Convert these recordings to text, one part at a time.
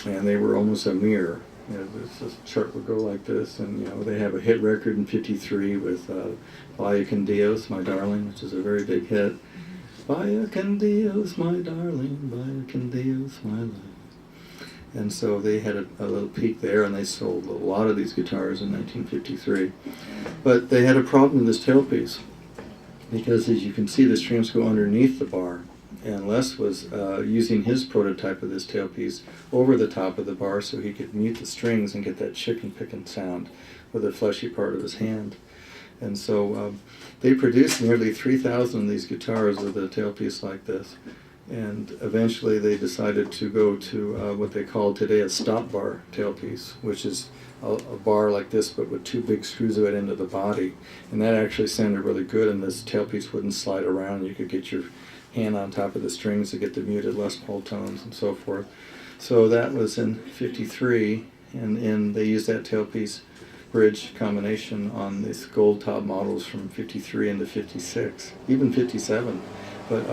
and they were almost a mirror. This chart would go like this, and they have a hit record in '53 with "Vaya con Dios, My Darling," which is a very big hit. Vaya con Dios, my darling, vaya con Dios, my love. And so they had a little peak there, and they sold a lot of these guitars in 1953. But they had a problem with this tailpiece, because as you can see, the strings go underneath the bar. And Les was using his prototype of this tailpiece over the top of the bar so he could mute the strings and get that chicken picking sound with the fleshy part of his hand. And so they produced nearly 3,000 of these guitars with a tailpiece like this. And eventually they decided to go to what they call today a stop bar tailpiece, which is a bar like this but with two big screws that went into the body. And that actually sounded really good, and this tailpiece wouldn't slide around. You could get your hand on top of the strings to get the muted Les Paul tones and so forth. So that was in '53, and they used that tailpiece bridge combination on these gold top models from '53 into '56, even '57. But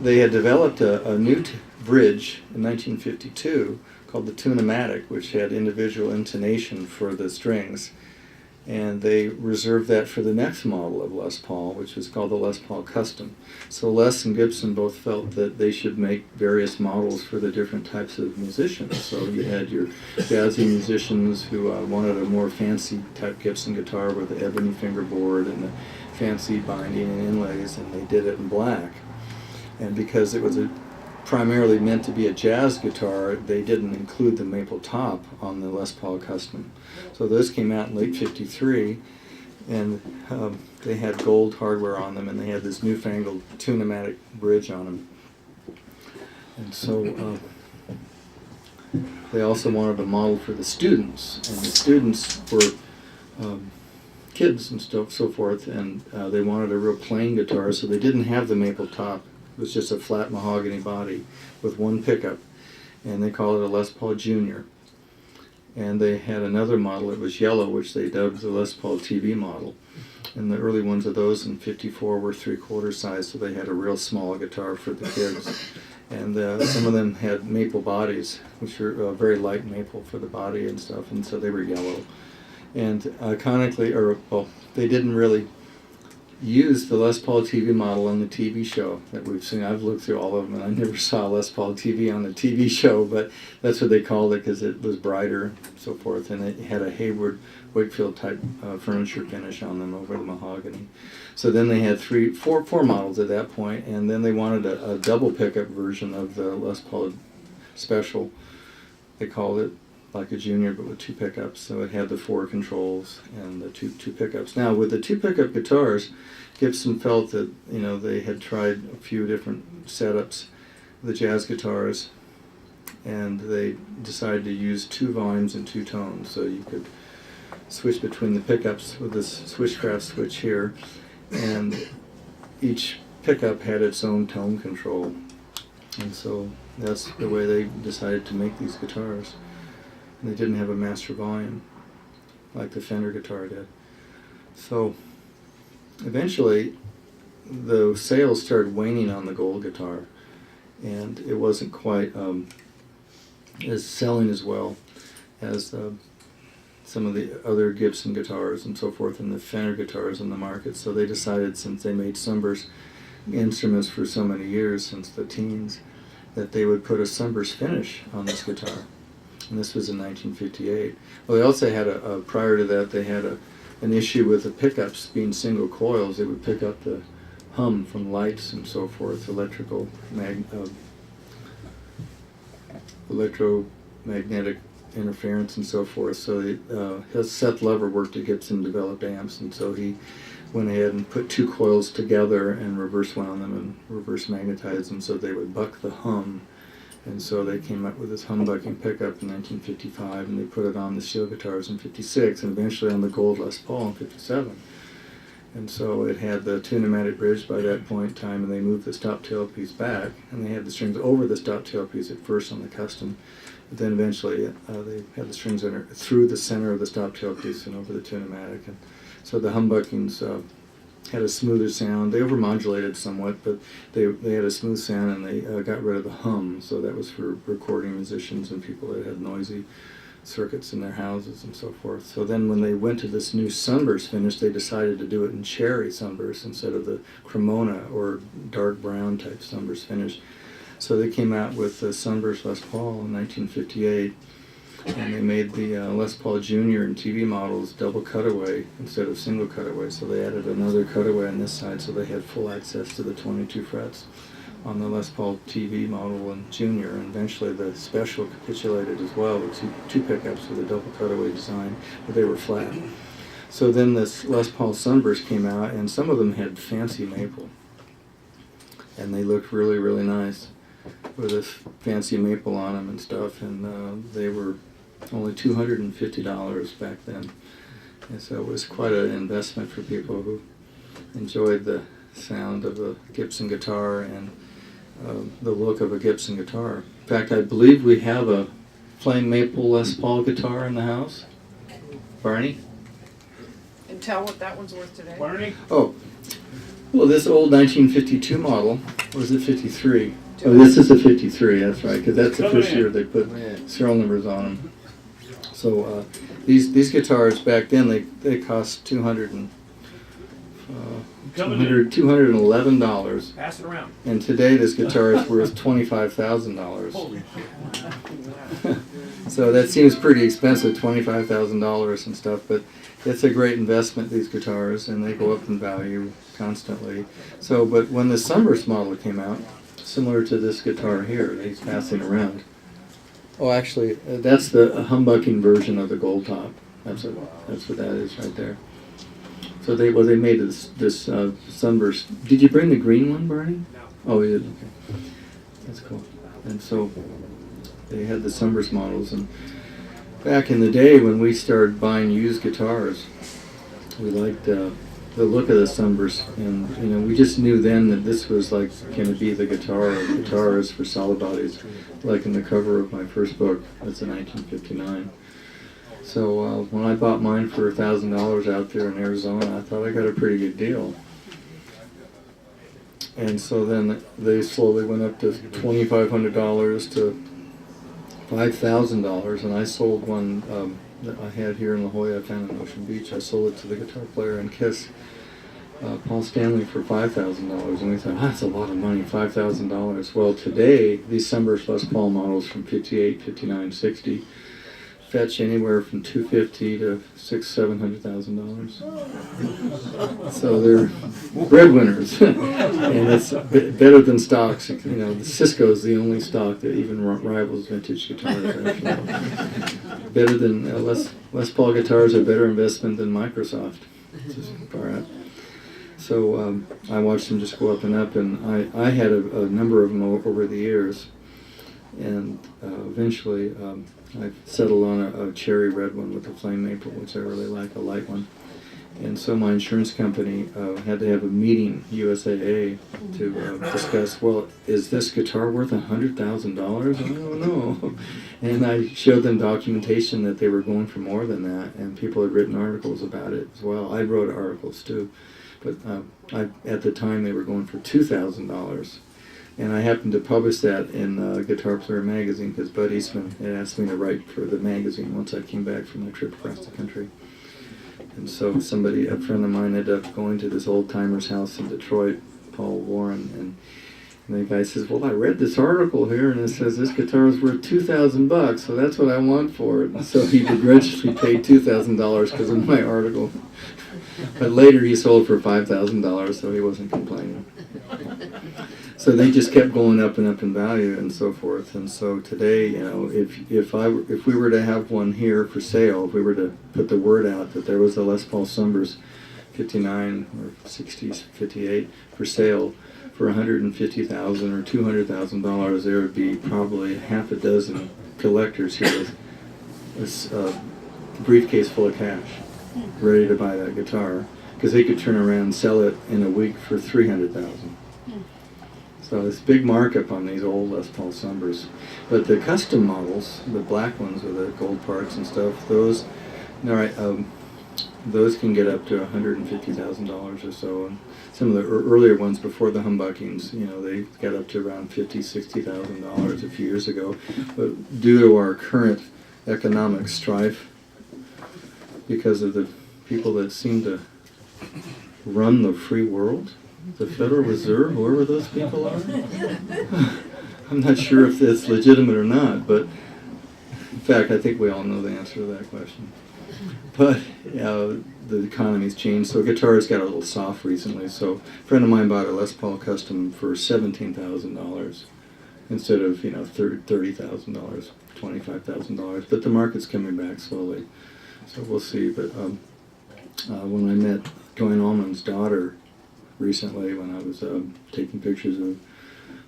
they had developed a new bridge in 1952 called the Tune-o-matic, which had individual intonation for the strings. And they reserved that for the next model of Les Paul, which was called the Les Paul Custom. So Les and Gibson both felt that they should make various models for the different types of musicians. So you had your jazzy musicians who wanted a more fancy type Gibson guitar with the ebony fingerboard and the fancy binding and inlays, and they did it in black. And because it was primarily meant to be a jazz guitar, they didn't include the maple top on the Les Paul Custom. So those came out in late '53, and they had gold hardware on them, and they had this newfangled Tune-o-matic bridge on them. And so they also wanted a model for the students, and the students were kids and so forth, and they wanted a real plain guitar, so they didn't have the maple top. It was just a flat mahogany body with one pickup, and they called it a Les Paul Junior. And they had another model, it was yellow, which they dubbed the Les Paul TV model. And the early ones of those in '54 were 3/4 size, so they had a real small guitar for the kids. And some of them had maple bodies, which were very light maple for the body and stuff, and so they were yellow. And iconically, they didn't really use the Les Paul TV model on the TV show that we've seen. I've looked through all of them, and I never saw Les Paul TV on the TV show, but that's what they called it because it was brighter and so forth, and it had a Hayward Wakefield type furniture finish on them over the mahogany. So then they had four models at that point, and then they wanted a double pickup version of the Les Paul Special. They called it like a Junior, but with two pickups. So it had the 4 controls and the two pickups. Now with the 2 pickup guitars, Gibson felt that they had tried a few different setups, the jazz guitars, and they decided to use 2 volumes and 2 tones. So you could switch between the pickups with this switchcraft switch here, and each pickup had its own tone control. And so that's the way they decided to make these guitars. And they didn't have a master volume like the Fender guitar did. So eventually the sales started waning on the gold guitar, and it wasn't quite as selling as well as some of the other Gibson guitars and so forth, and the Fender guitars in the market. So they decided, since they made Sunburst instruments for so many years, since the teens, that they would put a Sunburst finish on this guitar. And this was in 1958. Well, they also had prior to that, they had an issue with the pickups being single coils. They would pick up the hum from lights and so forth, electromagnetic interference and so forth. So Seth Lover worked at Gibson, developed amps, and so he went ahead and put 2 coils together and reverse wound them and reverse magnetized them so they would buck the hum. And so they came up with this humbucking pickup in 1955, and they put it on the steel guitars in '56, and eventually on the gold Les Paul in '57. And so it had the Tune-o-matic bridge by that point in time, and they moved the stop tailpiece back, and they had the strings over the stop tailpiece at first on the Custom, but then eventually they had the strings through the center of the stop tailpiece and over the Tune-o-matic. And so the humbucking's had a smoother sound. They overmodulated somewhat, but they had a smooth sound, and they got rid of the hum. So that was for recording musicians and people that had noisy circuits in their houses and so forth. So then when they went to this new sunburst finish, they decided to do it in cherry sunburst instead of the Cremona or dark brown type sunburst finish. So they came out with the Sunburst Les Paul in 1958, and they made the Les Paul Junior and TV models double cutaway instead of single cutaway. So they added another cutaway on this side, so they had full access to the 22 frets on the Les Paul TV model and Junior. And eventually the Special capitulated as well with two pickups with a double cutaway design, but they were flat. So then this Les Paul Sunburst came out, and some of them had fancy maple, and they looked really, really nice with this fancy maple on them and stuff, and they were only $250 back then. And so it was quite an investment for people who enjoyed the sound of a Gibson guitar and the look of a Gibson guitar. In fact, I believe we have a flame maple Les Paul guitar in the house. Barney? And tell what that one's worth today. Barney? Oh, well, this old 1952 model, or is it 53? Oh, this is a 53, that's right, because that's the first year they put serial numbers on them. So these guitars back then, they cost $211. Pass it around. And today this guitar is worth $25,000. So that seems pretty expensive, $25,000 and stuff, but it's a great investment, these guitars, and they go up in value constantly. So, but when the Sunburst model came out, similar to this guitar here that he's passing around. Oh, actually, that's the humbucking version of the Gold Top. That's what that is right there. So they made this Sunburst. Did you bring the green one, Barney? No. Oh, you did. Okay, that's cool. And so they had the Sunburst models, and back in the day when we started buying used guitars, we liked the look of the Sunburst, and we just knew then that this was like going to be the guitar of guitars for solid bodies, like in the cover of my first book. That's in 1959. So when I bought mine for $1,000 out there in Arizona, I thought I got a pretty good deal. And so then they slowly went up to $2,500 to $5,000, and I sold one that I had here in La Jolla, found in Ocean Beach. I sold it to the guitar player in Kiss, Paul Stanley, for $5,000, and we thought, that's a lot of money, $5,000. Well, today, these Sunburst Les Paul models from 58, 59, 60 fetch anywhere from $250,000 to $700,000. So they're breadwinners, and it's better than stocks. The Cisco's the only stock that even rivals vintage guitars. Actually, better than Les Paul guitars are better investment than Microsoft. Just far out. So I watched them just go up and up, and I had a number of them over the years, and eventually I settled on a cherry red one with a flame maple, which I really like, a light one. And so my insurance company had to have a meeting, USAA, to discuss, well, is this guitar worth $100,000? I don't know. And I showed them documentation that they were going for more than that, and people had written articles about it as well. I wrote articles too, but at the time they were going for $2,000. And I happened to publish that in Guitar Player magazine because Bud Eastman had asked me to write for the magazine once I came back from my trip across the country. And so a friend of mine, ended up going to this old-timer's house in Detroit, Paul Warren, and the guy says, well, I read this article here, and it says this guitar is worth $2,000, so that's what I want for it. And so he begrudgingly paid $2,000 because of my article. But later he sold for $5,000, so he wasn't complaining. So they just kept going up and up in value and so forth. And so today, if we were to have one here for sale, if we were to put the word out that there was a Les Paul Sunburst 59 or 60, 58 for sale for $150,000 or $200,000, there would be probably half a dozen collectors here with a briefcase full of cash, ready to buy that guitar, because they could turn around and sell it in a week for $300,000. So it's big markup on these old Les Paul Sunbursts. But the custom models, the black ones with the gold parts and stuff, those, those can get up to $150,000 or so. And some of the earlier ones before the humbuckings, you know, they got up to around $50,000-$60,000 a few years ago. But due to our current economic strife, because of the people that seem to run the free world, the Federal Reserve, whoever those people are, I'm not sure if it's legitimate or not, but in fact, I think we all know the answer to that question. But the economy's changed, so guitars got a little soft recently. So a friend of mine bought a Les Paul Custom for $17,000 instead of, you know, $30,000, $25,000. But the market's coming back slowly, so we'll see. But when I met Dwayne Allman's daughter recently, when I was taking pictures of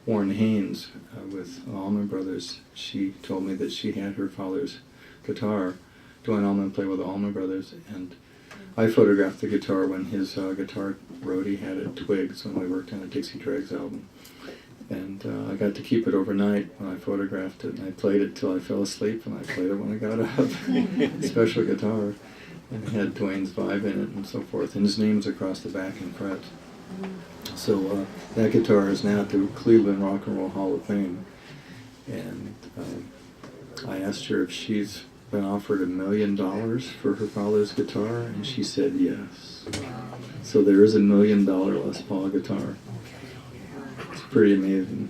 Warren Haynes with Allman Brothers, she told me that she had her father's guitar. Dwayne Allman played with the Allman Brothers, and I photographed the guitar when his guitar roadie had it, Twigs, when we worked on a Dixie Dregs album. And I got to keep it overnight when I photographed it, and I played it till I fell asleep, and I played it when I got up. Special guitar. And it had Dwayne's vibe in it and so forth, and his name's across the back and front. So that guitar is now at the Cleveland Rock and Roll Hall of Fame. And I asked her if she's been offered $1 million for her father's guitar, and she said yes. So there is $1 million Les Paul guitar. It's pretty amazing.